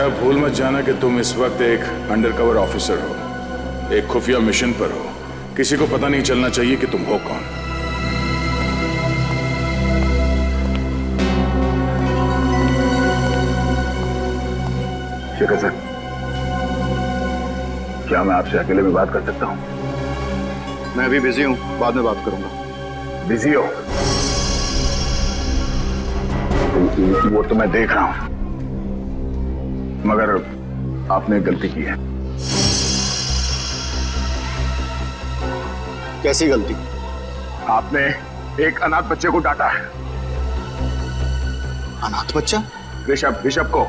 यह भूल मत जाना कि तुम इस वक्त एक अंडरकवर ऑफिसर हो, एक खुफिया मिशन पर हो। किसी को पता नहीं चलना चाहिए कि तुम हो कौन। शेखर सर, क्या मैं आपसे अकेले में बात कर सकता हूं? मैं अभी बिजी हूं, बाद में बात करूंगा। बिजी हो? वो तो मैं देख रहा हूं, मगर आपने गलती की है। कैसी गलती? आपने एक अनाथ बच्चे को डांटा है। अनाथ बच्चा? ऋषभ को।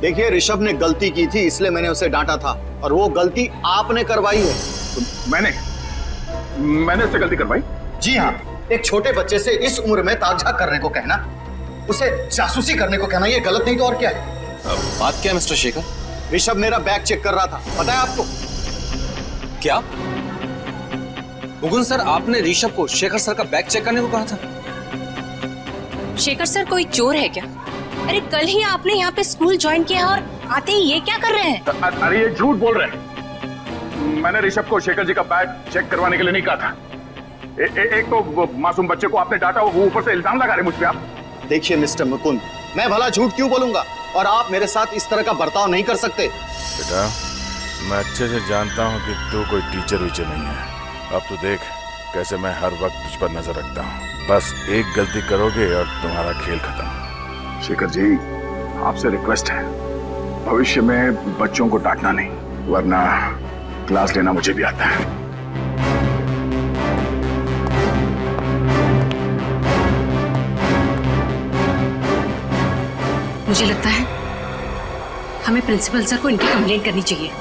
देखिए, ऋषभ ने गलती की थी, इसलिए मैंने उसे डांटा था, और वो गलती आपने करवाई है। तो मैंने उससे गलती करवाई? जी हाँ, एक छोटे बच्चे से इस उम्र में ताकझाक करने को कहना, उसे जासूसी करने को कहना, ये गलत नहीं तो और क्या है? बात क्या है मिस्टर शेखर? ऋषभ मेरा बैग चेक कर रहा था, पता है आपको? क्या मुकुंद सर, आपने ऋषभ को शेखर सर का बैग चेक करने को कहा था? शेखर सर कोई चोर है क्या? अरे कल ही आपने यहाँ पे स्कूल ज्वाइन किया और आते ही ये क्या कर रहे हैं? अरे ये झूठ बोल रहे हैं। मैंने ऋषभ को शेखर जी का बैग चेक करवाने के लिए नहीं कहा था। एक तो मासूम बच्चे को आपने डांटा, वो ऊपर से इल्जाम लगा रहे मुझ पे आप। देखिए मिस्टर मुकुंद, मैं भला झूठ क्यों बोलूंगा, और आप मेरे साथ इस तरह का बर्ताव नहीं कर सकते। बेटा, मैं अच्छे से जानता हूँ कि तू कोई टीचर वीचर नहीं है। अब तो देख कैसे मैं हर वक्त तुझ पर नजर रखता हूँ। बस एक गलती करोगे और तुम्हारा खेल खत्म। शेखर जी, आपसे रिक्वेस्ट है, भविष्य में बच्चों को डांटना नहीं, वरना क्लास लेना मुझे भी आता है। मुझे लगता है हमें प्रिंसिपल सर को इनकी कंप्लेंट करनी चाहिए।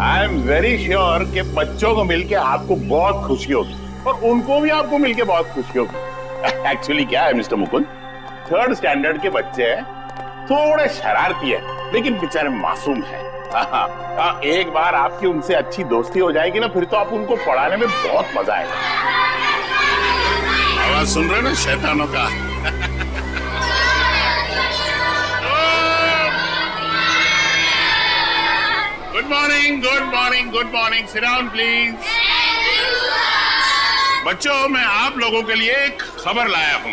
आई एम वेरी श्योर कि बच्चों को मिलके आपको बहुत खुशी होगी और उनको भी आपको मिलके बहुत खुशी होगी। एक्चुअली क्या है मिस्टर मुकुंद, 3rd स्टैंडर्ड के बच्चे हैं, थोड़े शरारती है, लेकिन बेचारे मासूम है। एक बार आपकी उनसे अच्छी दोस्ती हो जाएगी ना, फिर तो आप उनको पढ़ाने में बहुत मजा आएगा। आवाज सुन रहे ना शैतानों का? Good morning, good morning, good morning. Sit down please. बच्चों, मैं आप लोगों के लिए एक खबर लाया हूँ।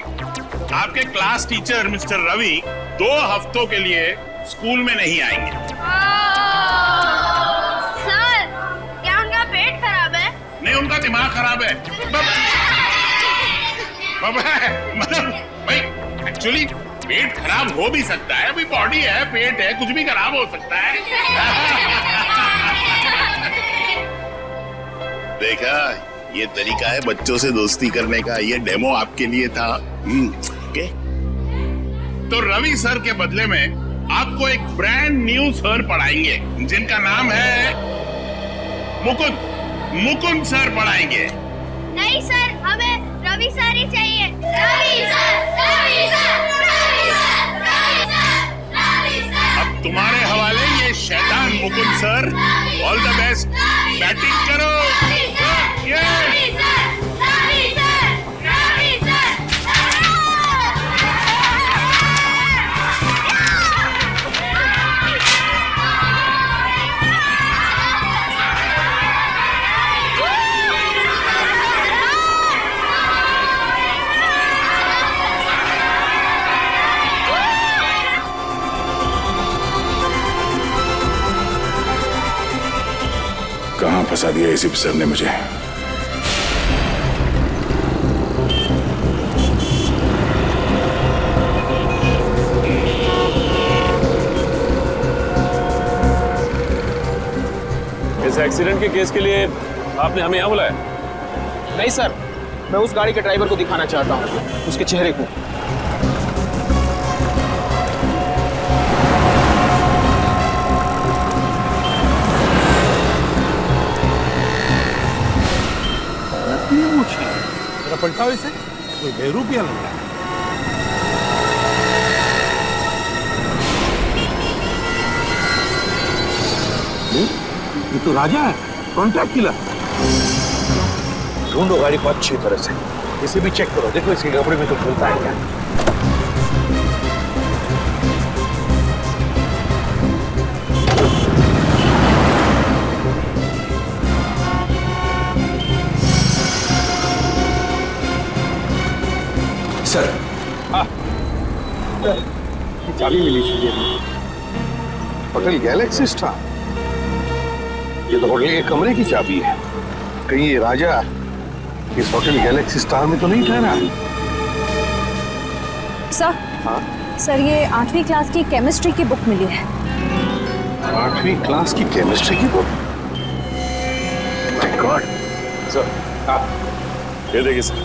आपके क्लास टीचर मिस्टर रवि 2 हफ्तों के लिए स्कूल में नहीं आएंगे। सर, क्या उनका पेट खराब है? नहीं, उनका दिमाग खराब है। मतलब भाई, एक्चुअली पेट खराब हो भी सकता है, अभी बॉडी है, पेट है, कुछ भी खराब हो सकता है। देखा, ये तरीका है बच्चों से दोस्ती करने का। ये डेमो आपके लिए था। ओके। तो रवि सर के बदले में आपको एक ब्रांड न्यू सर पढ़ाएंगे, जिनका नाम है मुकुंद सर पढ़ाएंगे। नहीं सर, हमें रवि सर ही चाहिए। Ravi sir, Ravi sir, Ravi sir, Ravi sir, Ravi sir. अब तुम्हारे हवाले ये शैतान Mukund sir. All the best, batting करो। कहां फंसा दिया इसी सर ने मुझे। इस एक्सीडेंट के केस के लिए आपने हमें यहाँ बुलाया? नहीं सर, मैं उस गाड़ी के ड्राइवर को दिखाना चाहता हूँ, उसके चेहरे को। पलटाओ इसे, कोई बेरूपिया लग रहा है। ये तो राजा है, कॉन्ट्रैक्ट किलर। ढूंढो गाड़ी को अच्छी तरह से। इसे भी चेक करो, देखो इसके कपड़े में तो खुलता है क्या। सर चाबी मिली थी ये होटल गैलेक्सी स्टार। ये तो होटल के कमरे की चाबी है। कहीं ये राजा इस होटल गैलेक्सी स्टार में तो नहीं ठहरा? सर, हाँ? सर ये 8वीं क्लास की केमिस्ट्री की बुक मिली है। 8वीं क्लास की केमिस्ट्री की बुक? My God. सर, हाँ, ये देखिए सर,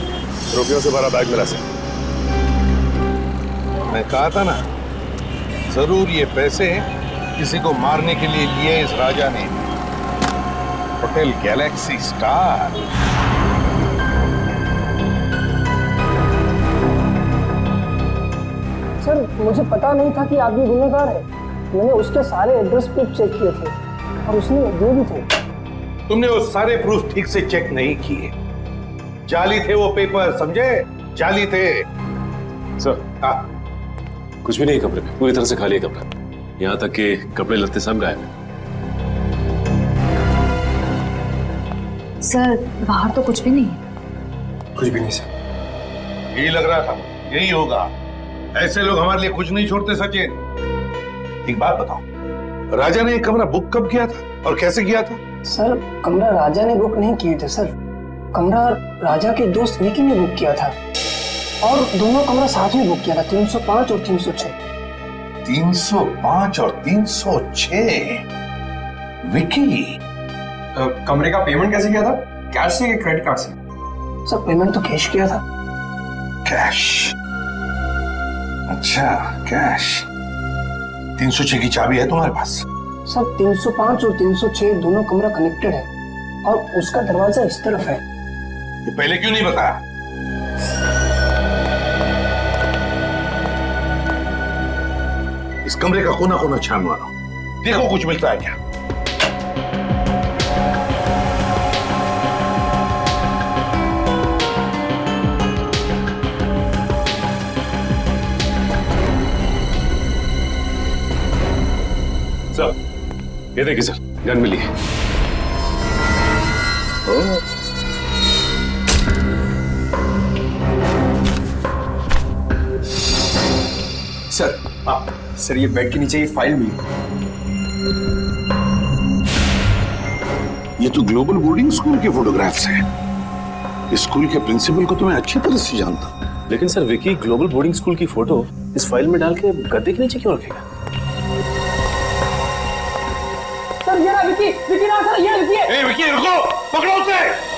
रुपयों से भरा बैग मिला सर। मैं कहा था ना, जरूर ये पैसे किसी को मारने के लिए लिए इस राजा ने। Hotel Galaxy star. सर मुझे पता नहीं था कि आदमी गुनहगार है। मैंने उसके सारे एड्रेस प्रूफ चेक किए थे और उसने ये भी थे। तुमने वो सारे प्रूफ ठीक से चेक नहीं किए। जाली थे वो पेपर, समझे? जाली थे। सर, हाँ, कुछ भी नहीं कमरे में, पूरी तरह से खाली है कमरा। यहाँ तक कि कपड़े लत्ते सब गायब हैं। सर बाहर तो कुछ भी नहीं है। कुछ भी नहीं सर। यही लग रहा था, यही होगा। ऐसे लोग हमारे लिए कुछ नहीं छोड़ते सचिन। एक बात बताओ, राजा ने ये कमरा बुक कब किया था और कैसे किया था? सर कमरा राजा ने बुक नहीं किए थे सर, कमरा राजा के दोस्त विकी ने बुक किया था और दोनों कमरा साथ में बुक किया था, 305 और 306। 305 और 306? विकी कमरे का पेमेंट कैसे किया था? कैश से या क्रेडिट कार्ड से? सर पेमेंट तो कैश किया था। कैश? अच्छा, कैश। 306 की चाबी है तुम्हारे पास? सर 305 और 306 दोनों कमरा कनेक्टेड है और उसका दरवाजा इस तरफ है। ये पहले क्यों नहीं बताया? इस कमरे का कोना कोना छान मारो, देखो कुछ मिलता है क्या। सर, ये देखिए सर, गन मिली है। सर, सर ये बेड के नीचे ये फाइल मिली। ये तो ग्लोबल बोर्डिंग स्कूल के फोटोग्राफ्स हैं। इस स्कूल के प्रिंसिपल को तो मैं अच्छी तरह से जानता हूँ। लेकिन sir, Vicky global boarding school की फोटो इस फाइल में डाल के गद्दे के नीचे क्यों रखेगा? सर ये रहा विकी, विकी ना सर, ये विकी है। ए विकी रुको, पकड़ो उसे।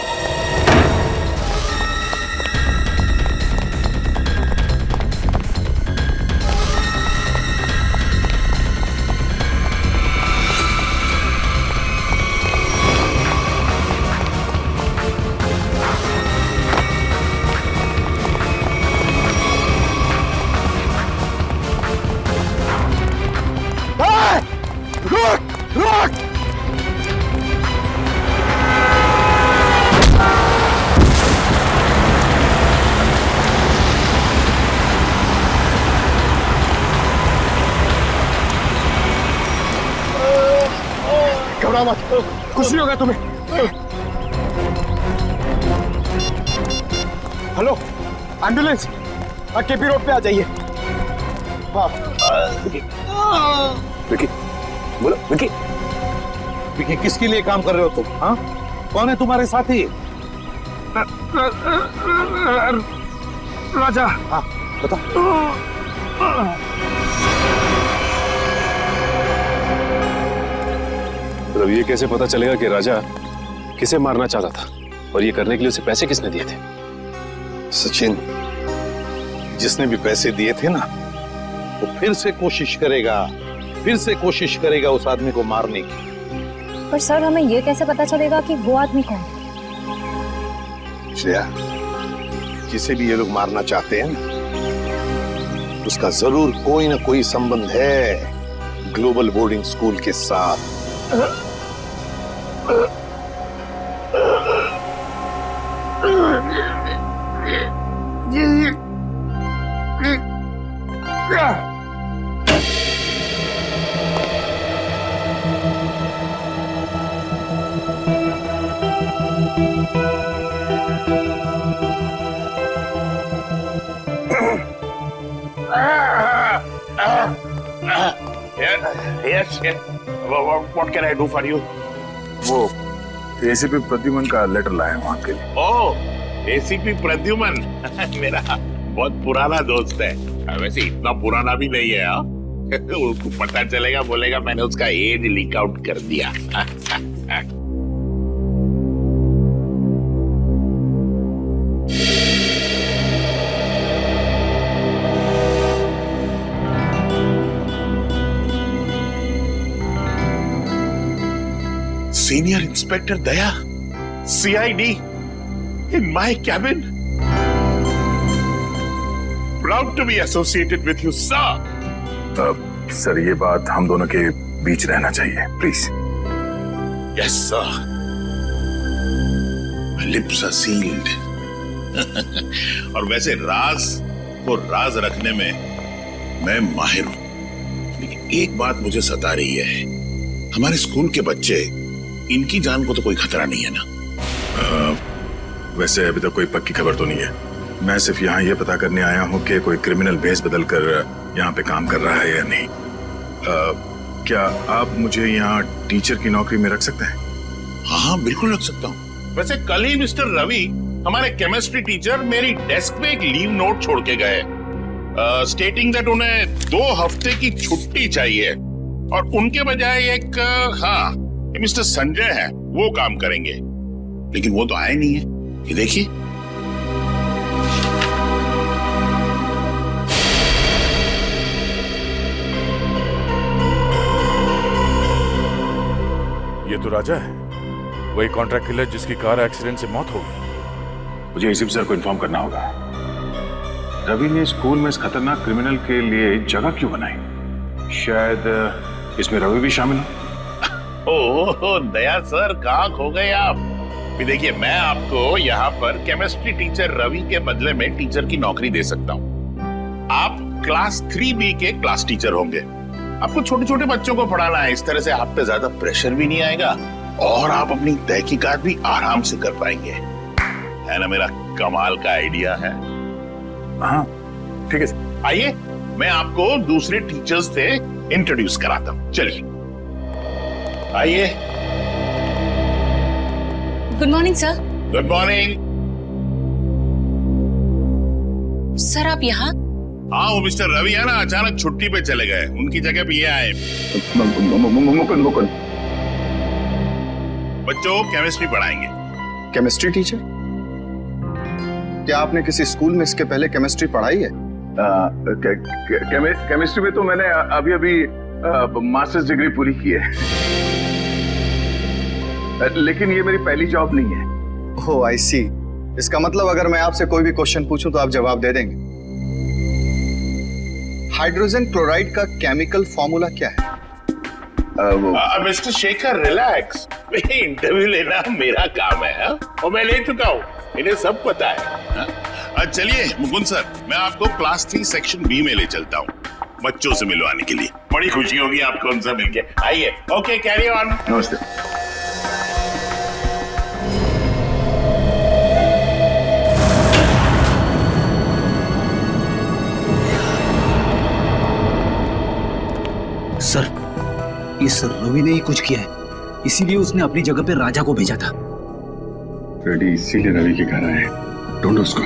घबरा मत, कुछ नहीं होगा तुम्हें। हेलो, एम्बुलेंस केपी रोड पे आ जाइए। हाँ विकी, बोलो विकी। विकी, किसके लिए काम कर रहे हो तुम? हाँ, कौन है तुम्हारे साथी? राजा। हाँ बता। तो ये कैसे पता चलेगा कि राजा किसे मारना चाहता था और ये करने के लिए उसे पैसे किसने दिए थे? सचिन, जिसने भी पैसे दिए थे ना, वो फिर से कोशिश करेगा उस आदमी को मारने की। पर सर हमें ये कैसे पता चलेगा कि वो आदमी कौन है? श्रेया, जिसे भी ये लोग मारना चाहते हैं ना, उसका जरूर कोई ना कोई संबंध है ग्लोबल बोर्डिंग स्कूल के साथ। Yes. What can I do for you? वो एसीपी प्रद्युमन का लेटर लाया हूँ आपके लिए। ओह, एसीपी प्रद्युमन मेरा बहुत पुराना दोस्त है। वैसे इतना पुराना भी नहीं है। उसको पता चलेगा, बोलेगा मैंने उसका एज लीक आउट कर दिया। Senior Inspector Daya, CID, in my cabin. Proud to be associated with you, sir. Sir ये बात हम दोनों के बीच रहना चाहिए, please. Yes, sir. My lips are sealed. और वैसे राज को राज रखने में मैं माहिर हूं, लेकिन एक बात मुझे सता रही है। हमारे स्कूल के बच्चे, इनकी जान को तो कोई खतरा नहीं है ना? वैसे अभी तक कोई पक्की खबर तो नहीं है। मैं सिर्फ यहाँ ये पता करने आया हूँ कि कोई क्रिमिनल भेस बदल कर यहाँ पे काम कर रहा है या नहीं। क्या आप मुझे यहाँ टीचर की नौकरी में रख सकते हैं? हाँ, बिल्कुल रख सकता हूँ। वैसे कल ही मिस्टर रवि, हमारे केमिस्ट्री टीचर, मेरी डेस्क पे एक लीव नोट छोड़ के गए, स्टेटिंग दैट उन्हें 2 हफ्ते की छुट्टी चाहिए और उनके बजाय एक मिस्टर संजय है, वो काम करेंगे। लेकिन वो तो आए नहीं है। ये देखिए, ये तो राजा है, वही कॉन्ट्रैक्ट किलर जिसकी कार एक्सीडेंट से मौत हो गई। मुझे एसीपी सर को इन्फॉर्म करना होगा। रवि ने स्कूल में इस खतरनाक क्रिमिनल के लिए जगह क्यों बनाई? शायद इसमें रवि भी शामिल है। ओह दया सर, कहाँ खो गए आप? देखिए, मैं आपको यहाँ पर केमिस्ट्री टीचर रवि के बदले में टीचर की नौकरी दे सकता हूँ। आप क्लास 3B के क्लास टीचर होंगे। आपको छोटे छोटे बच्चों को पढ़ाना है। इस तरह से आप पे ज्यादा प्रेशर भी नहीं आएगा और आप अपनी तहकीकात भी आराम से कर पाएंगे। है ना मेरा कमाल का आइडिया है? हाँ ठीक है सर। आइए, मैं आपको दूसरे टीचर्स से इंट्रोड्यूस कराता हूँ। चलिए आइए। Good morning sir. Good morning. Sir आप यहाँ? हाँ, वो मिस्टर रवि है ना, अचानक छुट्टी पे चले गए। उनकी जगह पे ये आए। मुकुंद बच्चों को केमिस्ट्री पढ़ाएंगे। Chemistry teacher? क्या आपने किसी स्कूल में इसके पहले केमिस्ट्री पढ़ाई है? केमिस्ट्री में तो मैंने अभी मास्टर्स डिग्री पूरी की है, लेकिन ये मेरी पहली जॉब नहीं है। ओह आई सी। इसका मतलब अगर मैं आपसे कोई भी क्वेश्चन पूछूं तो आप जवाब दे देंगे। हाइड्रोजन क्लोराइड का केमिकल फॉर्मूला क्या है? मिस्टर शेखर रिलैक्स, इंटरव्यू लेना मेरा काम है और मैं ले चुका हूँ, इन्हें सब पता है। चलिए मुकुंद सर, मैं आपको क्लास 3 सेक्शन B में ले चलता हूँ बच्चों से मिलवाने के लिए। बड़ी खुशी होगी आपको उनसे मिलके। आइए। Okay, carry on. नमस्ते। सर, इस रवि ने ही कुछ किया है, इसीलिए उसने अपनी जगह पे राजा को भेजा था। रेडी इसीलिए रवि के घर आए। ढूंढो उसको।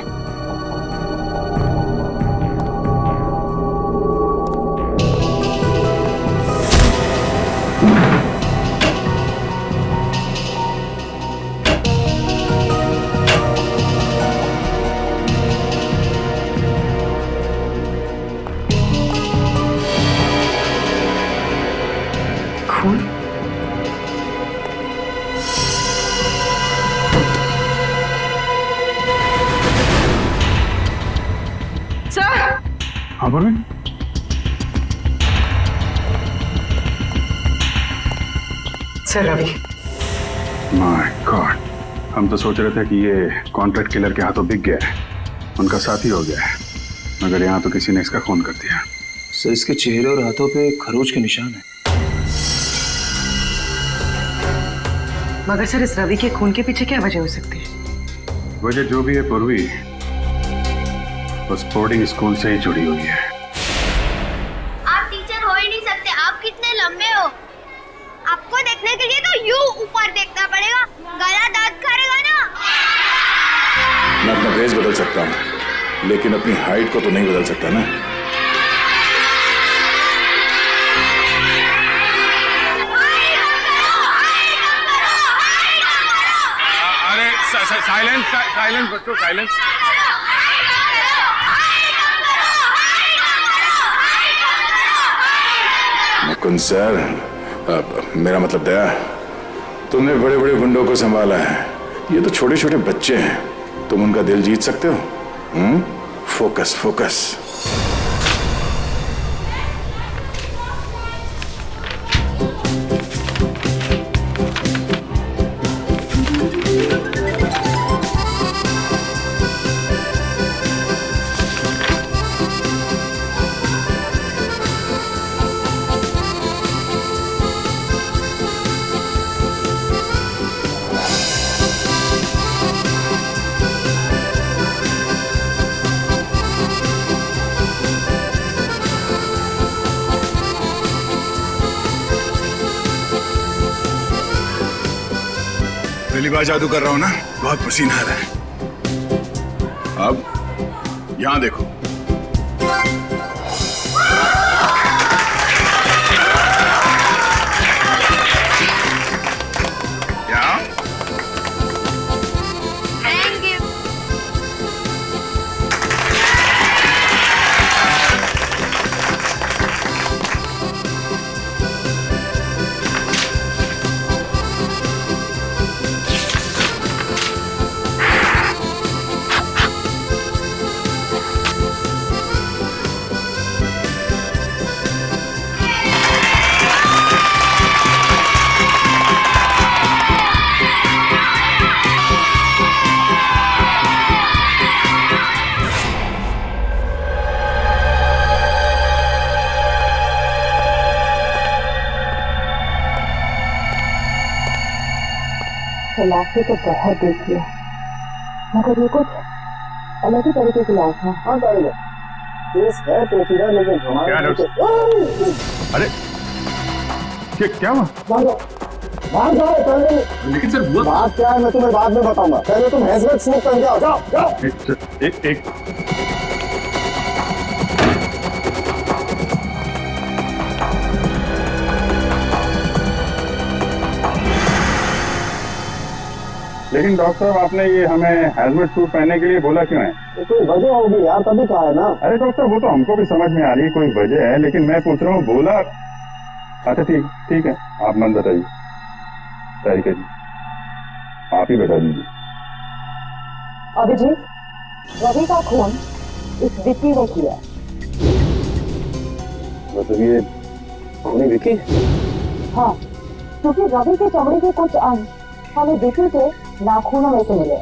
हाँ Parveen, sir Ravi. My God, हम तो सोच रहे थे कि ये कॉन्ट्रैक्ट किलर के हाथों बिक गया है, उनका साथी हो गया है, मगर यहाँ तो किसी ने इसका खून कर दिया। सर, इसके चेहरे और हाथों पे खरोच के निशान है। मगर सर इस रवि के खून के पीछे क्या वजह हो सकती है? वजह जो भी है पूर्वी, उस बोर्डिंग स्कूल से ही जुड़ी हुई है। आप टीचर हो ही नहीं सकते, आप कितने लंबे हो। आपको देखने के लिए तो यूं ऊपर देखना पड़ेगा, गला दर्द करेगा ना। मैं अपना भेष बदल सकता हूँ, लेकिन अपनी हाइट को तो नहीं बदल सकता ना। अरे साइलेंस साइलेंस बच्चों, साइलेंस। मुकुंद सर, मेरा मतलब दया, तुमने बड़े बड़े गुंडों को संभाला है, ये तो छोटे छोटे बच्चे हैं, तुम उनका दिल जीत सकते हो? Focus focus. पहली बार जादू कर रहा हूं ना, बहुत पसीना आ रहा है। अब यहां देखो। यहाँ थैंक यू। लाशें तो बहुत देखी है, मगर ये कुछ अलग ही तरीके की लाश है। हाँ टाइगर, केस है पेचीदा, लेकिन क्या अरे क्या हुआ? बाहर जाओ पहले। लेकिन सर वो बात क्या है मैं तुम्हें बाद में बताऊंगा, पहले तुम हेलमेट सूट पहन के आओ। जाओ जाओ। एक लेकिन डॉक्टर साहब, आपने ये हमें हेलमेट सूट पहनने के लिए बोला क्यों है? तो कोई वजह होगी यार, तभी कहा है ना। अरे डॉक्टर, वो तो हमको भी समझ में आ रही है कोई वजह है, लेकिन मैं पूछ रहा हूँ बोला। अच्छा ठीक है, आप मन बताइए। तारिका जी, आप ही बता दीजिए। अभिजीत, रवि का खून इस विक्की ने किया। मतलब ये खूनी विक्की? हाँ, क्योंकि रवि के चमड़े के कुछ अंग हमें विक्की के नाखूनों में से मिले।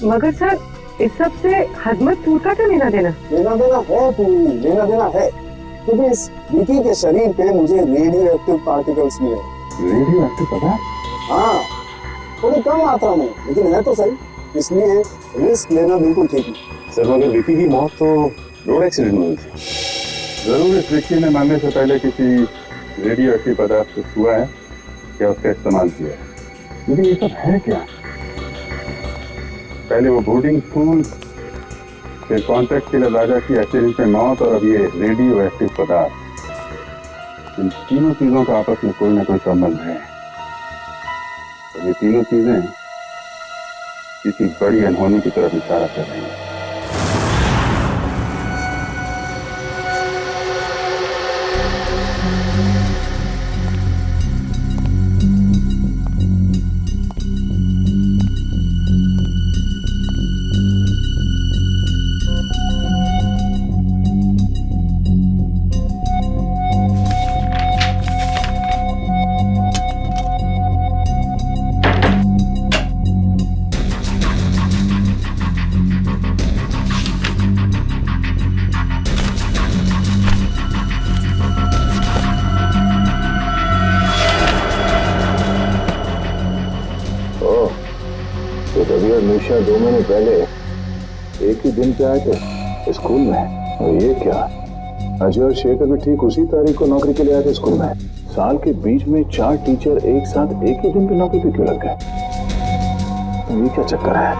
मगर सर इस सब से हजमत सूट का क्या लेना देना? लेना देना है पूरी, लेना देना है, क्योंकि इस विक्की के शरीर पे मुझे रेडियो एक्टिव पार्टिकल्स मिले। रेडियो एक्टिव पदार्थ? हाँ, थोड़ी कम मात्रा में, लेकिन है तो सही, इसलिए रिस्क लेना बिल्कुल ठीक है। सर मगर विक्की की मौत तो रोड एक्सीडेंट में हुई थी। जरूर इस विक्की ने मरने से पहले किसी रेडियो एक्टिव पदार्थ को छुआ है या उसका इस्तेमाल किया है। लेकिन ये सब है क्या? पहले वो बोर्डिंग स्कूल, फिर कॉन्ट्रैक्ट किलर राजा की एक्सीडेंट में मौत, और अब ये रेडियो एक्टिव पदार्थ। इन तीनों चीजों का आपस में कोई ना कोई संबंध है, और ये तीनों चीजें किसी बड़ी अनहोनी की तरफ इशारा कर रही हैं। तो रवि और निशा 2 महीने पहले एक ही दिन पे आए थे स्कूल में, और ये क्या, अजय और शेखर भी ठीक उसी तारीख को नौकरी के लिए आए थे स्कूल में। साल के बीच में 4 टीचर एक साथ एक ही दिन पे नौकरी पे क्यों लग गए? तो ये क्या चक्कर है?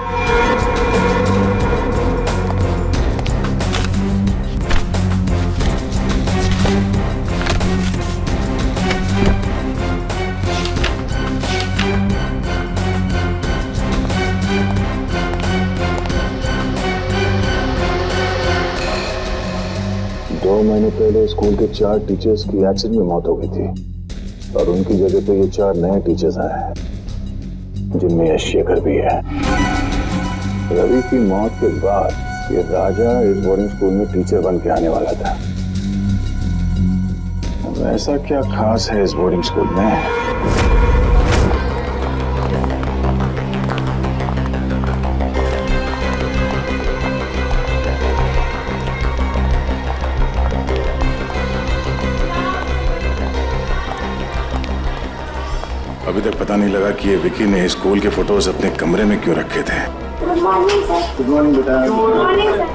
महीने पहले स्कूल के 4 टीचर्स की एक्सीडेंट में मौत हो गई थी, और उनकी जगह पे ये 4 नए टीचर्स आए हैं, जिनमें यह शेखर भी है। रवि की मौत के बाद ये राजा इस बोर्डिंग स्कूल में टीचर बन के आने वाला था। ऐसा क्या खास है इस बोर्डिंग स्कूल में? अभी तक पता नहीं लगा कि ये विकी ने स्कूल के फोटोज अपने कमरे में क्यों रखे थे। Good morning sir. Good morning बेटा। Good morning sir.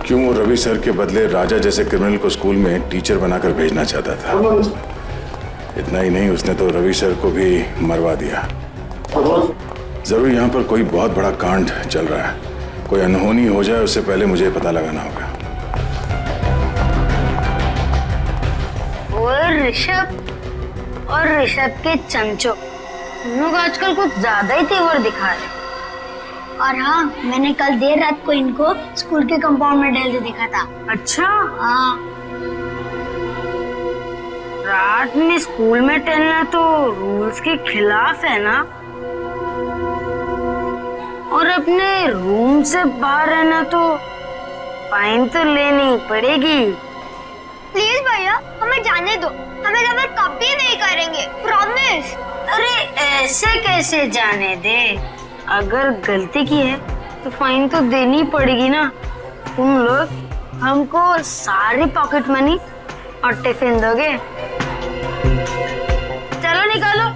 क्यों वो रवि सर के बदले राजा जैसे क्रिमिनल को स्कूल में टीचर बनाकर भेजना चाहता था। इतना ही नहीं, उसने तो रवि सर को भी मरवा दिया। जरूर यहाँ पर कोई बहुत बड़ा कांड चल रहा है, कोई अनहोनी हो जाए उससे पहले मुझे पता लगाना होगा। ऋषभ और ऋषभ के चंचो, हम लोग आजकल कुछ ज्यादा ही तेवर दिखा रहे। और हाँ, मैंने कल देर रात को इनको स्कूल के कंपाउंड में टहलते देखा था। अच्छा? हाँ। रात में स्कूल में टहलना तो रूल्स के खिलाफ है ना, और अपने रूम से बाहर रहना तो फाइन तो लेनी पड़ेगी। प्लीज भैया, हमें जाने दो, हमें गलत कभी नहीं करेंगे, प्रॉमिस। अरे ऐसे कैसे जाने दे, अगर गलती की है तो फाइन तो देनी पड़ेगी ना। तुम लोग हमको सारी पॉकेट मनी और टिफिन दोगे? चलो निकालो।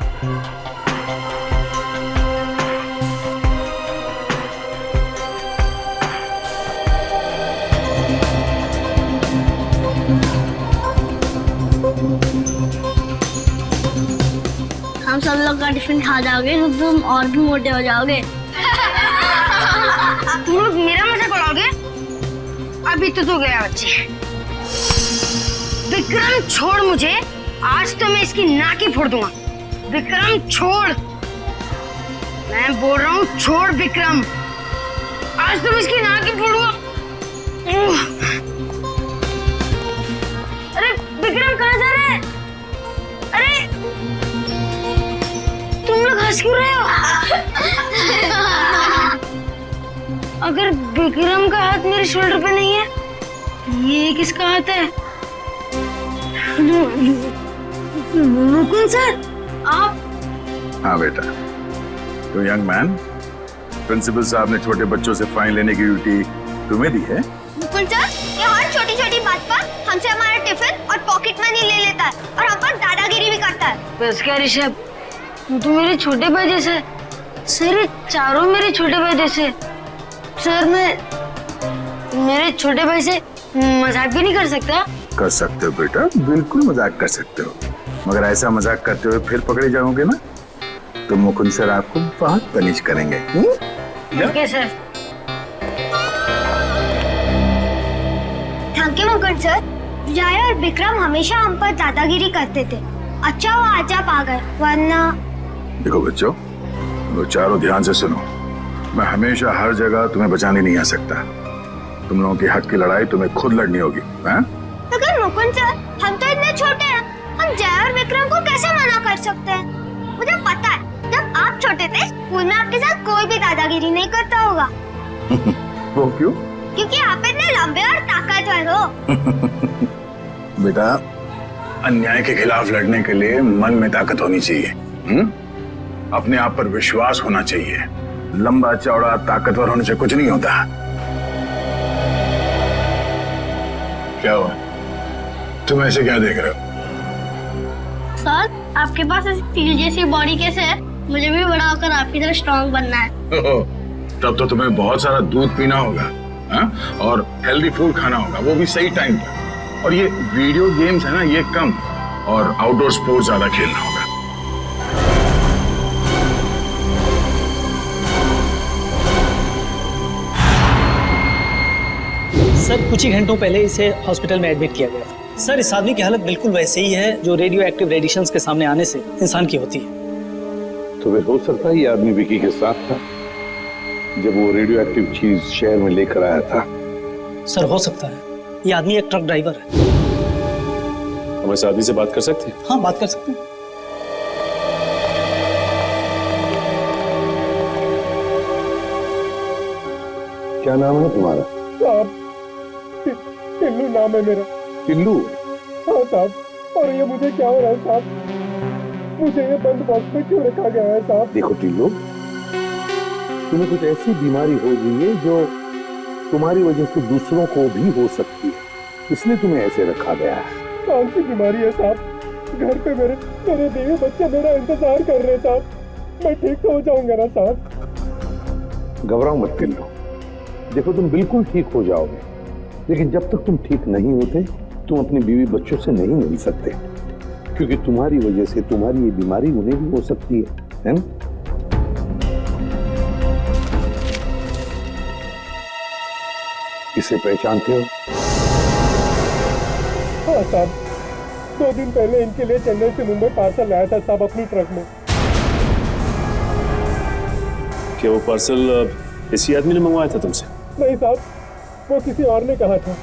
हम सब लोग का टिफिन खा जाओगे तो तुम और भी मोटे हो जाओगे। तुम लोग मेरा मजाक उड़ाओगे? अभी तो गया बच्चे। विक्रम छोड़ मुझे, आज तो मैं इसकी नाक ही फोड़ दूंगा। विक्रम छोड़, मैं बोल रहा हूँ छोड़ विक्रम, आज तो मैं इसकी नाक ही फोड़ूंगा। अरे विक्रम कहाँ जा रहे हैं? अरे तुम लोग हंस क्यों रहे हो? अगर विक्रम का हाथ मेरे शोल्डर पे नहीं है, ये किसका हाथ है? मुकुंद सर, आप? हाँ बेटा, तो यंग मैन, प्रिंसिपल साहब ने छोटे बच्चों से फाइन लेने की ड्यूटी तुम्हें दी है? मुकुंद सर, ये हर छोटी छोटी बात पर हमसे हमारा टिफिन और पॉकेट मनी ले लेता है और हम पर दादागिरी भी करता है। बस क्या ऋषभ, तू मेरे छोटे भाई जैसे। सर चारों मेरे छोटे भाई जैसे। सर मैं मेरे छोटे भाई से मजाक भी नहीं कर सकता? कर सकते हो बेटा, बिल्कुल मजाक कर सकते हो, मगर ऐसा मजाक करते हुए फिर पकड़े जाओगे ना तो मुकुंद सर आपको बहुत पनिश करेंगे। Okay sir. Thank you Mukund sir. जय और विक्रम हमेशा हम पर दादागिरी करते थे, अच्छा वो आज आप आ गए, वरना। देखो बच्चों, वो चारों ध्यान से सुनो, मैं हमेशा हर जगह तुम्हें बचाने नहीं आ सकता। तुम लोगों के हक की लड़ाई तुम्हें खुद लड़नी होगी। मगर मुकुंद सर, हम तो इतने छोटे हैं, हम जय और विक्रम को कैसे मना कर सकते हैं? मुझे पता है, जब आप छोटे थे स्कूल में आपके साथ कोई भी दादागिरी नहीं करता होगा। वो क्यों? क्योंकि आप इतने लंबे और ताकतवर हो। बेटा, अन्याय के खिलाफ लड़ने के लिए मन में ताकत होनी चाहिए, अपने आप पर विश्वास होना चाहिए। लंबा चौड़ा ताकतवर होने से कुछ नहीं होता। क्या हुआ, तुम ऐसे क्या देख रहे हो? सर, आपके पास ऐसी स्टील जैसी बॉडी कैसे है मुझे भी बड़ा होकर आपकी तरह स्ट्रांग बनना है। तब तो तुम्हें बहुत सारा दूध पीना होगा, हाँ? और हेल्दी फूड खाना होगा, वो भी सही टाइम पर। और ये वीडियो गेम्स है ना, ये कम, और आउटडोर स्पोर्ट्स ज्यादा खेलना होगा। सर कुछ ही घंटों पहले इसे हॉस्पिटल में एडमिट किया गया था। सर इस आदमी की हालत बिल्कुल वैसे ही है जो रेडियो एक्टिव रेडिएशंस के सामने आने से इंसान की होती है। तो फिर हो सकता है ये आदमी विकी के साथ था जब वो रेडियो एक्टिव चीज शहर में लेकर आया था। सर हो सकता है ये आदमी एक ट्रक ड्राइवर है। हम इस आदमी से बात कर सकते हैं? हाँ बात कर सकते हैं। क्या नाम है तुम्हारा? साहब टिल्लू नाम है मेरा। टिल्लू? हाँ साहब, और ये मुझे क्या हो रहा है साहब? मुझे ये बंद बॉक्स में क्यों रखा गया है साहब? देखो टिल्लू, तुम्हें कुछ ऐसी बीमारी हो गई है जो तुम्हारी वजह से दूसरों को भी हो सकती है, इसलिए तुम्हें ऐसे रखा गया है। कौन सी बीमारी है साहब? घर पे मेरे बीवी बच्चे मेरा इंतजार कर रहे हैं साहब। मैं ठीक तो हो जाऊंगा ना साहब? घबराओ मत टिल्लू, देखो तुम बिल्कुल ठीक हो जाओगे, लेकिन जब तक तुम ठीक नहीं होते तुम अपनी बीवी बच्चों से नहीं मिल सकते, क्योंकि तुम्हारी वजह से तुम्हारी ये बीमारी उन्हें भी हो सकती है ना? इसे पहचानते हो? हाँ साहब, 2 दिन पहले इनके लिए चेन्नई से मुंबई पार्सल लाया था साहब अपनी ट्रक में। क्या वो पार्सल इसी आदमी ने मंगवाया था तुमसे? नहीं साहब, वो किसी और ने कहा था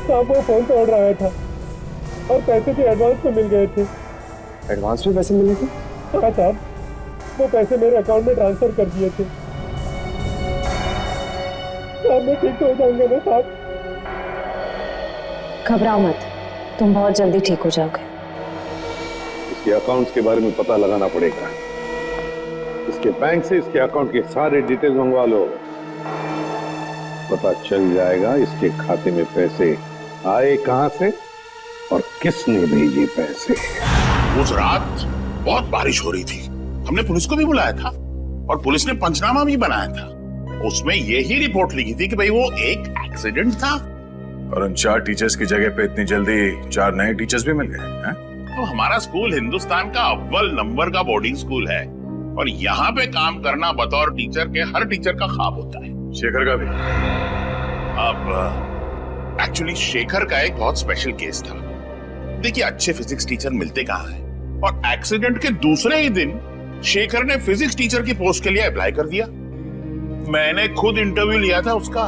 साहब। वो फोन पे ऑर्डर आया था और पैसे भी एडवांस में मिल गए थे। एडवांस में पैसे मिले थे? हाँ साहब, वो पैसे मेरे अकाउंट में ट्रांसफर कर दिए थे साहब। मैं ठीक तो हो जाऊंगा ना साहब? घबराओ मत, तुम बहुत जल्दी ठीक हो जाओगे। इसके अकाउंट्स के बारे में पता लगाना पड़ेगा। इसके बैंक से इसके अकाउंट के सारे डिटेल्स मंगवा लो, पता चल जाएगा इसके खाते में पैसे आए कहां से और किसने भेजे पैसे। उस रात बहुत बारिश हो रही थी, हमने पुलिस को भी बुलाया था और पुलिस ने पंचनामा भी बनाया था। उसमें यही रिपोर्ट लिखी थी कि भाई वो एक एक्सीडेंट था। और उन 4 टीचर्स की जगह पे इतनी जल्दी 4 नए टीचर्स भी मिल गए। तो हमारा स्कूल हिंदुस्तान का अव्वल नंबर का बोर्डिंग स्कूल है और यहाँ पे काम करना बतौर टीचर के हर टीचर का ख्वाब होता है। शेखर का भी? अब एक्चुअली शेखर का एक बहुत स्पेशल केस था। देखिए अच्छे फिजिक्स टीचर मिलते कहाँ हैं, और एक्सीडेंट के दूसरे ही दिन शेखर ने फिजिक्स टीचर की पोस्ट के लिए अप्लाई कर दिया। मैंने खुद इंटरव्यू लिया था उसका।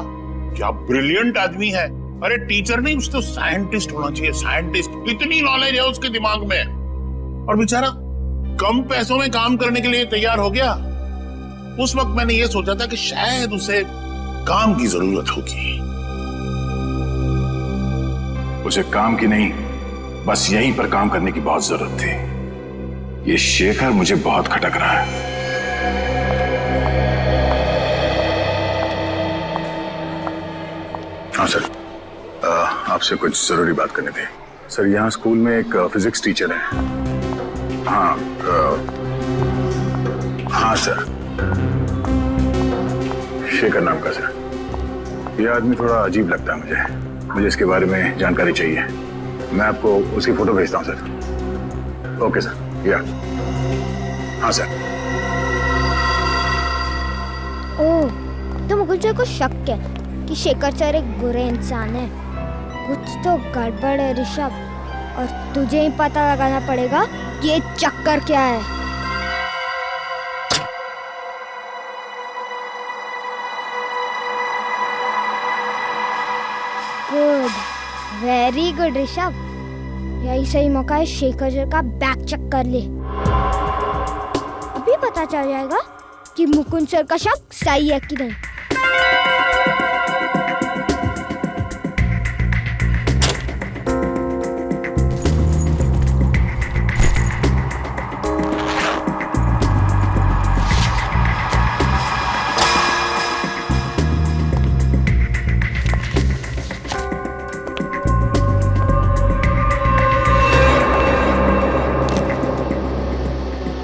क्या ब्रिलियंट आदमी है। अरे टीचर नहीं, उसको साइंटिस्ट होना चाहिए, साइंटिस्ट। इतनी नॉलेज है उसके दिमाग में, और बेचारा कम पैसों में काम करने के लिए तैयार हो गया। उस वक्त मैंने ये सोचा था कि शायद उसे काम की जरूरत होगी। उसे काम की नहीं, बस यहीं पर काम करने की बहुत जरूरत थी। ये शेखर मुझे बहुत खटक रहा है। हाँ सर, आपसे कुछ जरूरी बात करनी थी। सर यहाँ स्कूल में एक फिजिक्स टीचर है। हाँ हाँ सर, शेखर नाम का सर। यह आदमी थोड़ा अजीब लगता है मुझे इसके बारे में जानकारी चाहिए। मैं आपको उसकी फोटो भेजता हूँ सर। ओके सर, या हाँ सर। ओह, तो मुकुल सर को शक है कि शेखर सर एक बुरे इंसान है। कुछ तो गड़बड़ है ऋषभ, और तुझे ही पता लगाना पड़ेगा कि ये चक्कर क्या है। Good, very good Rishabh. यही सही मौका है शेखर सर का बैक चेक कर ले। अभी पता चल जाएगा कि मुकुंद सर का शक सही है कि नहीं।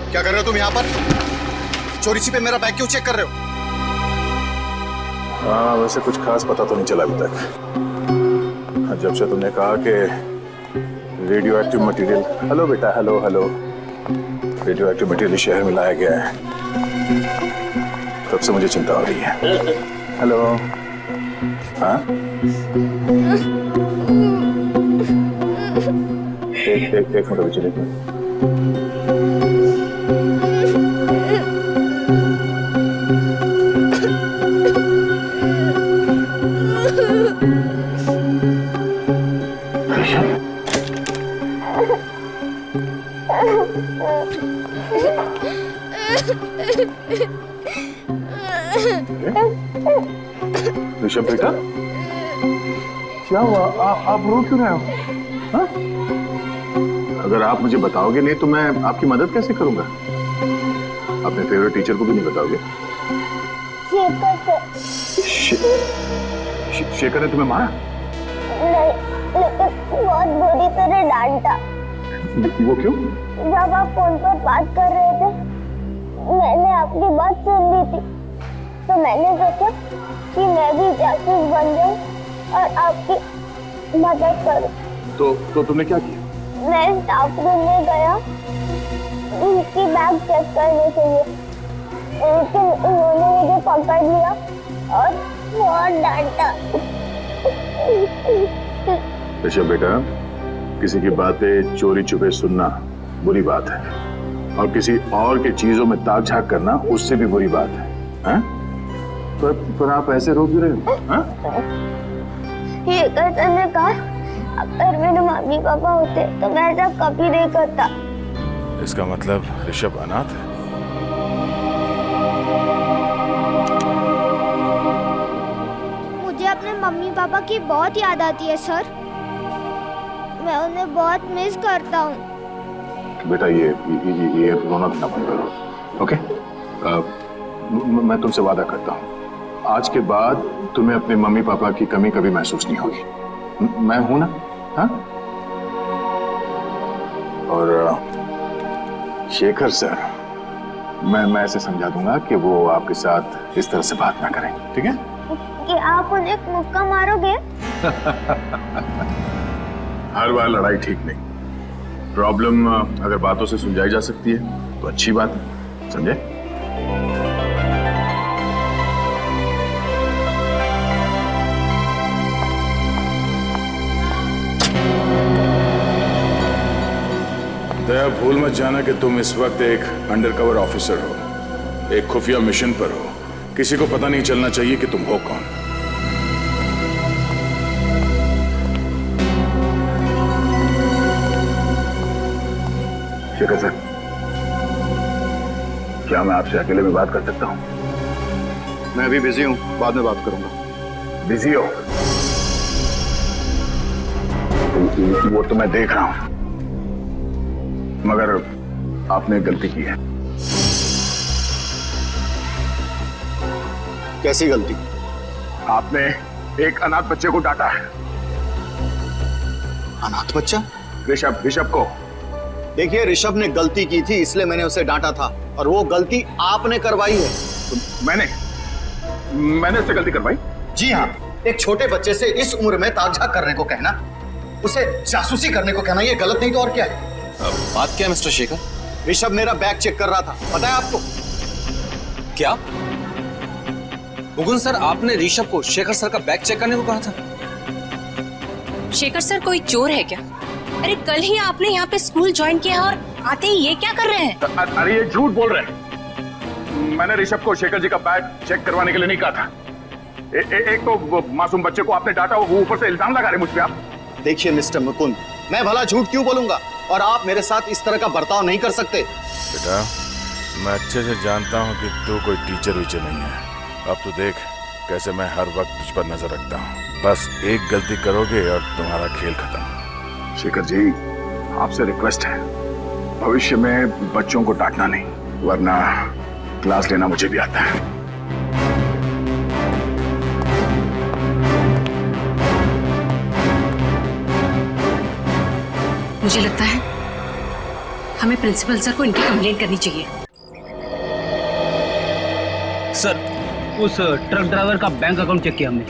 क्या कर रहे हो तुम यहाँ पर? चोरी छिपे मेरा बैग क्यों चेक कर रहे हो? हाँ, वैसे कुछ खास पता तो नहीं चला अभी तक। जब से तुमने कहा कि रेडियो एक्टिव मटेरियल, हेलो बेटा, hello hello, radio active material शहर में लाया गया है, तब से मुझे चिंता हो रही है। हेलो, हाँ, एक मिनट अभी चलिए। ऋषभ बेटा, क्या हुआ? आप रो क्यों रहे हो? हाँ? अगर आप मुझे बताओगे नहीं तो मैं आपकी मदद कैसे करूंगा? अपने फेवरेट टीचर को भी नहीं बताओगे? शेखर ने तुम्हें मारा? नहीं, लेकिन बहुत बुरी तरह डांटा। वो क्यों? जब आप फोन पर बात कर रहे थे, मैंने आपकी बात सुन ली थी, तो मैंने सोचा कि मैं भी जासूस बन जाऊं और आपकी मदद करूं। तो तुमने क्या किया? मैं स्टाफ रूम में गया उनकी बैग चेक करने के लिए, लेकिन उन्होंने मुझे पकड़ लिया और बहुत डांटा। ऋषभ बेटा, किसी की बातें चोरी छुपे सुनना बुरी बात है, और किसी और की चीजों में ताक झाक करना उससे भी बुरी बात है। हाँ? पर आप ऐसे रोक रहे हो? हाँ? ये कैसे ने कहा, अगर मेरे मम्मी पापा होते तो मैं ऐसा कभी नहीं करता। इसका मतलब ऋषभ अनाथ है? मुझे अपने मम्मी पापा की बहुत याद आती है सर, मैं उन्हें बहुत मिस करता हूँ। बेटा ये रोना धोना बंद करो, ओके? मैं तुमसे वादा करता हूँ, आज के बाद तुम्हें अपने मम्मी पापा की कमी कभी महसूस नहीं होगी। मैं हूं ना? हाँ? और शेखर सर, मैं ऐसे समझा दूंगा कि वो आपके साथ इस तरह से बात ना करें, ठीक है? कि आप उन्हें एक मुक्का मारोगे? हर बार लड़ाई ठीक नहीं। प्रॉब्लम अगर बातों से सुलझाई जा सकती है तो अच्छी बात है, समझे? दया, भूल मत जाना कि तुम इस वक्त एक अंडरकवर ऑफिसर हो, एक खुफिया मिशन पर हो। किसी को पता नहीं चलना चाहिए कि तुम हो कौन। शेखर सर, क्या मैं आपसे अकेले में बात कर सकता हूं? मैं अभी बिजी हूं, बाद में बात करूंगा। बिजी हो? वो तो मैं देख रहा हूं, मगर आपने गलती की है। कैसी गलती? आपने एक अनाथ बच्चे को डांटा है। अनाथ बच्चा? ऋषभ को। देखिए, ऋषभ ने गलती की थी इसलिए मैंने उसे डांटा था, और वो गलती आपने करवाई है। तो मैंने उससे गलती करवाई? जी हाँ, एक छोटे बच्चे से इस उम्र में ताक-झाक करने को कहना, उसे जासूसी करने को कहना, ये गलत नहीं तो और क्या है? बात क्या है मिस्टर शेखर? ऋषभ मेरा बैग चेक कर रहा था, पता है आपको? क्या? मुकुंद सर, आपने ऋषभ को शेखर सर का बैग चेक करने को कहा था? शेखर सर कोई चोर है क्या? अरे कल ही आपने यहाँ पे स्कूल ज्वाइन किया और आते ही ये क्या कर रहे हैं? अरे ये झूठ बोल रहे हैं। मैंने ऋषभ को शेखर जी का बैग चेक करवाने के लिए नहीं कहा था। एक तो मासूम बच्चे को आपने डांटा, वो ऊपर से इल्जाम लगा रहे मुझ पे आप। देखिए मिस्टर मुकुंद, मैं भला झूठ क्यों बोलूंगा, और आप मेरे साथ इस तरह का बर्ताव नहीं कर सकते। बेटा, मैं अच्छे से जानता हूँ कि तू कोई टीचर वीचर नहीं है। अब तो देख कैसे मैं हर वक्त तुझ पर नजर रखता हूँ। बस एक गलती करोगे और तुम्हारा खेल खत्म। शेखर जी, आपसे रिक्वेस्ट है, भविष्य में बच्चों को डांटना नहीं, वरना क्लास लेना मुझे भी आता है। मुझे लगता है हमें प्रिंसिपल सर को इनकी कंप्लेंट करनी चाहिए। सर, उस ट्रक ड्राइवर का बैंक अकाउंट चेक किया हमने।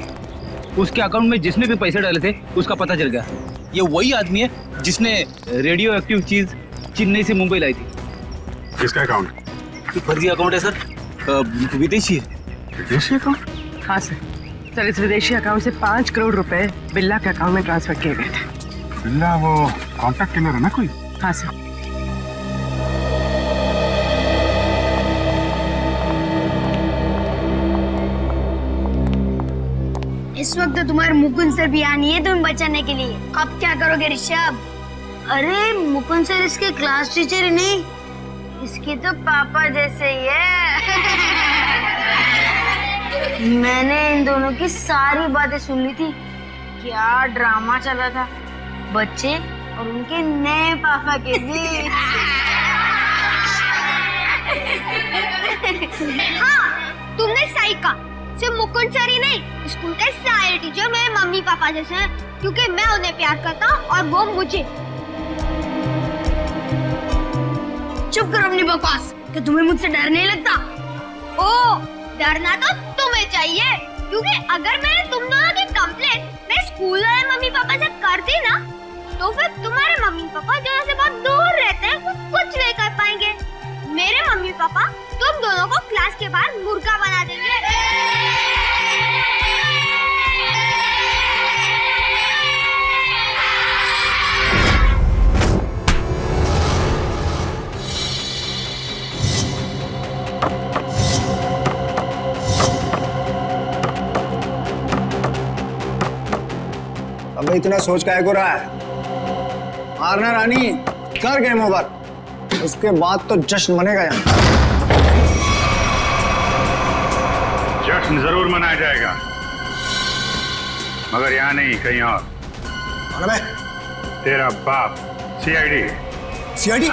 उसके अकाउंट में जिसने भी पैसे डाले थे उसका पता चल गया। ये वही आदमी है जिसने रेडियो एक्टिव चीज चेन्नई से मुंबई लाई थी। किसका अकाउंट? फर्जी अकाउंट है सर, विदेशी है। विदेशी अकाउंट? हाँ सर, सर इस विदेशी अकाउंट से 5 करोड़ रुपए बिल्ला के अकाउंट में ट्रांसफर किए गए थे। बिल्ला वो कॉन्टैक्ट किलर है ना कोई? हाँ सर। इस वक्त तो तुम्हारे मुकुंद सर भी आनी है तुम्हें बचाने के लिए। अब क्या करोगे ऋषभ? अरे मुकुंद सर इसके क्लास टीचर ही नहीं, इसके तो पापा जैसे ही है। मैंने इन दोनों की सारी बातें सुन ली थी। क्या ड्रामा चला था बच्चे और उनके नए पापा के बीच। हाँ, तुमने सही कहा। सिर्फ मुकुंद सर ही नहीं, स्कूल के सारे टीचर मेरे मम्मी पापा जैसे हैं, क्योंकि मैं उन्हें प्यार करता हूँ और वो मुझे। चुप करो अपनी बकवास। क्या तुम्हें मुझसे डर नहीं लगता? ओ, डरना तो तुम्हें चाहिए, क्योंकि अगर मैंने तुम दोनों की कंप्लेंट मैं स्कूल वाले मम्मी पापा से कर दी ना, तो फिर तुम्हारे मम्मी पापा जो से बहुत दूर रहते हैं वो कुछ नहीं कर पाएंगे। मेरे मम्मी पापा तुम दोनों को क्लास के बाहर मुर्गा बना देंगे। अब इतना सोच काहे को रहा है? मारना रानी, कर गेम ओवर। उसके बाद तो जश्न मनेगा यहाँ। जश्न जरूर मनाया जाएगा, मगर यहाँ नहीं, कहीं और। कौन है? तेरा बाप, सीआईडी। सीआईडी?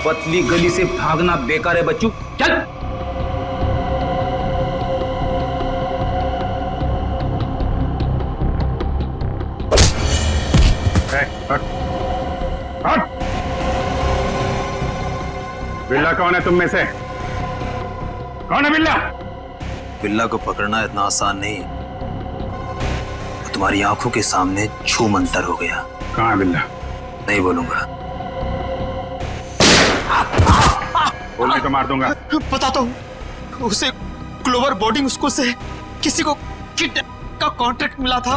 पतली गली से भागना बेकार है बच्चों, चल। हट। बिल्ला कौन है तुम में से? कौन है बिल्ला? बिल्ला को पकड़ना इतना आसान नहीं। वो तुम्हारी आंखों के सामने छू मंतर हो गया। कहाँ है बिल्ला? नहीं बोलूंगा। बोलने तो मार दूंगा। बताता हूँ, उसे ग्लोबल बोर्डिंग स्कूल से किसी को किडनैप का कॉन्ट्रैक्ट मिला था।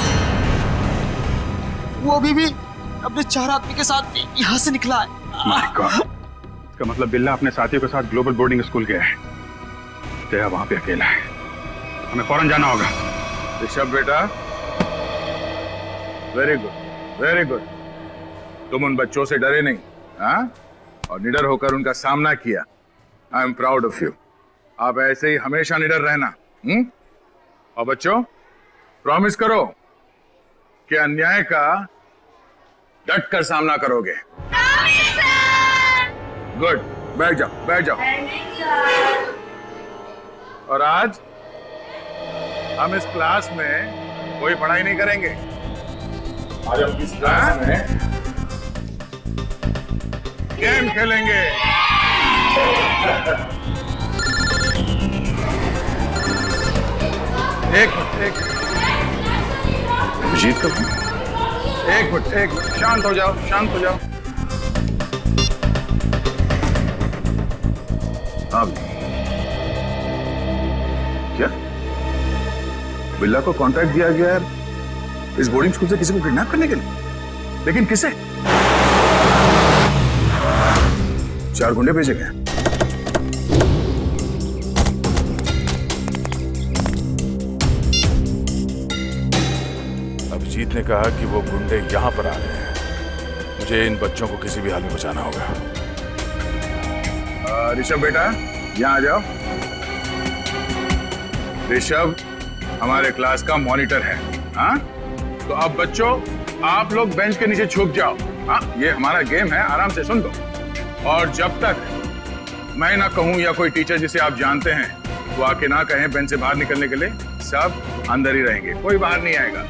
वो अभी भी अपने 4 आदमी के साथ यहाँ से निकला है। My God. इसका मतलब बिल्ला अपने साथियों के साथ ग्लोबल बोर्डिंग स्कूल गया है। तेरा वहां पे अकेला है, हमें फौरन जाना होगा। ऋषभ बेटा, वेरी गुड, वेरी गुड। तुम उन बच्चों से डरे नहीं, हाँ? और निडर होकर उनका सामना किया। I am proud of you. आप ऐसे ही हमेशा निडर रहना। और बच्चों, प्रॉमिस करो कि अन्याय का डट कर सामना करोगे। गुड, बैठ जाओ, बैठ जाओ। और आज हम इस क्लास में कोई पढ़ाई नहीं करेंगे। आज हम इस क्लास में गेम खेलेंगे। एक मिनट, जीत कब? एक मिनट, शांत हो जाओ, शांत हो जाओ। अब क्या बिल्ला को कॉन्ट्रैक्ट दिया गया है इस बोर्डिंग स्कूल से किसी को किडनैप करने के लिए? लेकिन किसे? 4 गुंडे भेजे गए। अभिजीत ने कहा कि वो गुंडे यहाँ पर आ रहे हैं। मुझे इन बच्चों को किसी भी हाल में बचाना होगा। ऋषभ बेटा, यहाँ आ जाओ। ऋषभ हमारे क्लास का मॉनिटर है। हाँ, तो अब बच्चों आप लोग बेंच के नीचे छुप जाओ। हाँ, ये हमारा गेम है, आराम से सुन लो। और जब तक मैं ना कहूं या कोई टीचर जिसे आप जानते हैं वो आके ना कहें बेंच से बाहर निकलने के लिए, सब अंदर ही रहेंगे, कोई बाहर नहीं आएगा।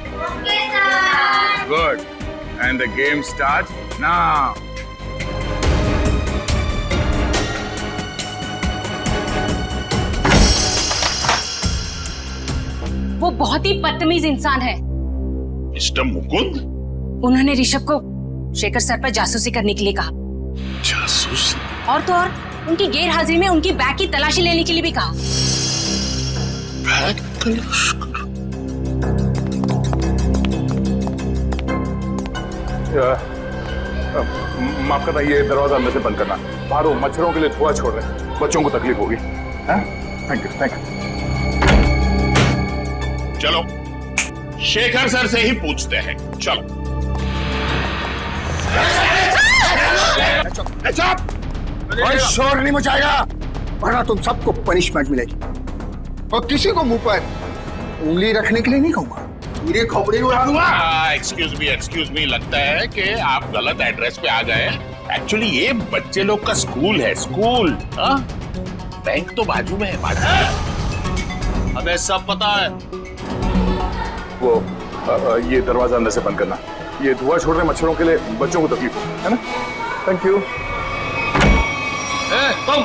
Good, and the game start now. वो बहुत ही बदतमीज इंसान है। मिस्टर मुकुंद? उन्होंने ऋषभ को शेखर सर पर जासूसी करने के लिए कहा। जासूसी? और तो और उनकी गैर हाजिरी में उनकी बैग की तलाशी लेने के लिए भी कहा। बैग तलाश? माफ करना, ये दरवाजा अंदर से बंद करना। बाहर वो मच्छरों के लिए धुआं छोड़ रहे हैं, बच्चों को तकलीफ होगी। Thank you, thank you. चलो शेखर सर से ही पूछते हैं। चलो। कोई शोर नहीं मचाएगा, वरना तुम सबको पनिशमेंट मिलेगी। और किसी को मुंह पर उंगली रखने के लिए नहीं कहूंगा, पूरी खोपड़ी उड़ा दूंगा। एक्सक्यूज मी, लगता है कि आप गलत एड्रेस पे आ गए। एक्चुअली ये बच्चे लोग का स्कूल है, स्कूल। बैंक तो बाजू में है, बाजू में। हमें सब पता है। वो ये दरवाजा अंदर से बंद करना। ये धुआं छोड़ रहे मच्छरों के लिए बच्चों को तकलीफ हो, है ना? Thank you. तुम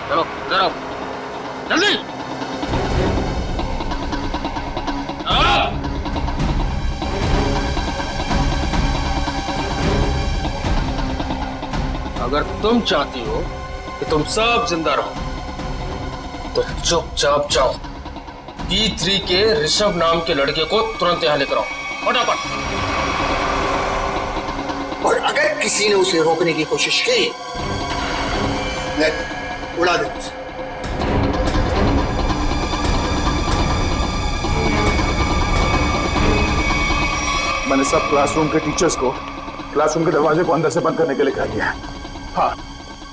चलो जरा जल्दी। अगर तुम चाहती हो कि तुम सब जिंदा रहो तो चुपचाप जाओ। D3 के ऋषभ नाम के लड़के को तुरंत यहाँ लेकर आओ, फटाफट। और अगर किसी ने उसे रोकने की कोशिश की, मैं उड़ा दूंगा उसे। मैंने सब क्लासरूम के टीचर्स को क्लासरूम के दरवाजे को अंदर से बंद करने के लिए कह दिया है। हाँ,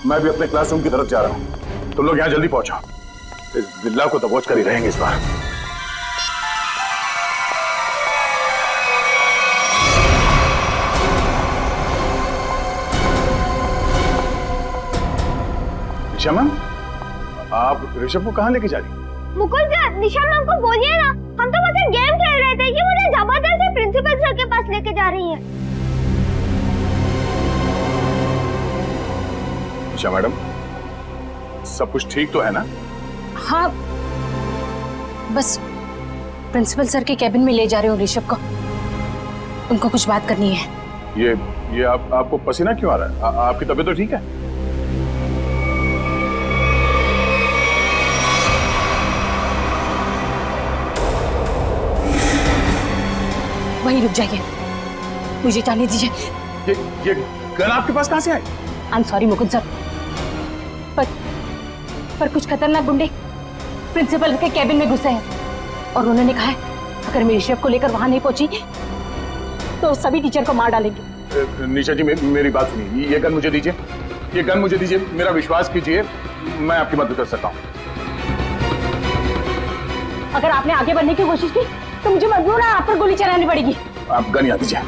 मैं भी अपने क्लासरूम की तरफ जा रहा हूँ। तुम लोग यहाँ जल्दी पहुंचो, इस बिल्ला को दबोच कर ही रहेंगे इस बार। निशा मैम, आप ऋषभ को कहाँ लेके जा रही? मुकुल सर, निशा मैम को बोलिए ना, हम तो बस एक गेम खेल रहे थे, ये मुझे जबरदस्ती प्रिंसिपल सर के पास लेके जा रही है। निशा मैडम, सब कुछ ठीक तो है ना? हाँ, बस प्रिंसिपल सर के कैबिन में ले जा रहे हो ऋषभ को। उनको कुछ बात करनी है। ये आपको पसीना क्यों आ रहा है? आपकी तबीयत तो ठीक है? वहीं रुक जाइए, मुझे जाने दीजिए। ये गन आपके पास कहाँ से आई? I am sorry Mukund sir, पर कुछ खतरनाक गुंडे प्रिंसिपल के कैबिन में घुसे हैं और उन्होंने कहा है अगर मैं ऋषभ को लेकर वहां नहीं पहुंची तो सभी टीचर को मार डालेंगे। निशा जी, मेरी बात सुनिए, ये गन मुझे दीजिए, ये गन मुझे दीजिए, मेरा विश्वास कीजिए, मैं आपकी मदद कर सकता हूँ। अगर आपने आगे बढ़ने की कोशिश की तो मुझे मजबूर है आप पर गोली चलानी पड़ेगी। आप गन याद दीजिए।